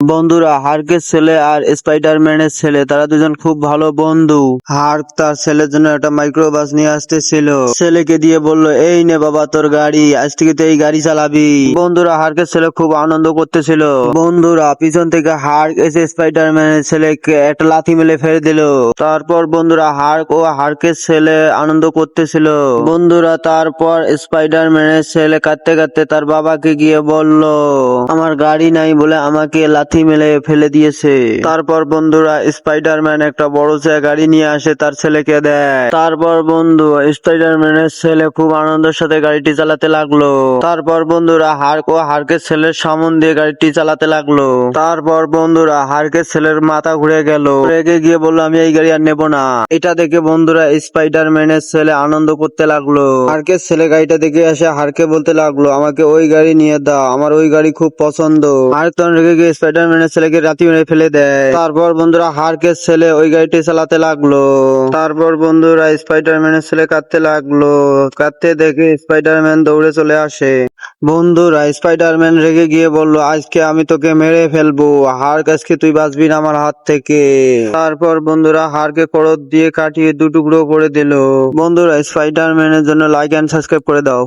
বন্ধুরা, হার্কের ছেলে আর স্পাইডারম্যানের ছেলে তারা দুজন খুব ভালো বন্ধু। হার্ক তার ছেলের জন্য একটা মাইক্রোবাস নিয়ে আসতেছিল। ছেলেকে দিয়ে বলল, এই নে বাবা তোর গাড়ি, আজ থেকে তো এই গাড়ি চালাবি। বন্ধুরা, হার্কের ছেলে খুব আনন্দ করতেছিল। বন্ধুরা, পিছন থেকে হার্ক এসে স্পাইডারম্যানের ছেলেকে একটা লাথি মেলে ফেলে দিল। তারপর বন্ধুরা, হার্ক ও হার্কের ছেলে আনন্দ করতেছিল। বন্ধুরা, তারপর স্পাইডারম্যানের ছেলে কাঁদতে কাঁদতে তার বাবাকে গিয়ে বলল, আমার গাড়ি নাই বলে আমাকে লাথি মেলে ফেলে দিয়েছে। তারপর বন্ধুরা, স্পাইডারম্যান একটা বড় গাড়ি নিয়ে আসে তার ছেলেকে দেয়। তারপর বন্ধু, স্পাইডারম্যানের ছেলে খুব আনন্দের সাথে গাড়িটি চালাতে লাগলো। তারপর বন্ধুরা, হার্ক ও হার্কের ছেলের সামন দিয়ে গাড়িটি চালাতে লাগলো। তারপর বন্ধুরা, হার্কের ছেলের মাথা ঘুরে গেল, রেগে গিয়ে বললো, আমি এই গাড়ি আর নেবো না। এটা দেখে বন্ধুরা, স্পাইডারম্যানের ছেলে আনন্দ করতে লাগলো। হার্কের ছেলে গাড়িটা দেখে এসে হার্কে বলতে লাগলো, আমাকে ওই গাড়ি নিয়ে দাও, আমার ওই গাড়ি খুব পছন্দ। হার্ক তখন রেগে গিয়ে স্পাইডারম্যানের ছেলেকে লাথি মেরে ফেলে দেয়। তারপর বন্ধুরা, হার্কের ছেলে ওই গাড়িটি চালাতে লাগলো। তারপর বন্ধুরা, স্পাইডারম্যানের ছেলে কাঁদতে লাগলো। কাঁদতে দেখে স্পাইডারম্যান দৌড়ে চলে আসে। বন্ধুরা, স্পাইডারম্যান রেগে গিয়ে বলল, আজকে আমি তোকে মেরে ফেলবো। হার্ক, আজকে তুই বাঁচবি না আমার হাত থেকে। তারপর বন্ধুরা, হার্কে করত দিয়ে কাটিয়ে দু টুকরো করে দিল। বন্ধুরা, স্পাইডারম্যানের জন্য লাইক এন্ড সাবস্ক্রাইব করে দাও।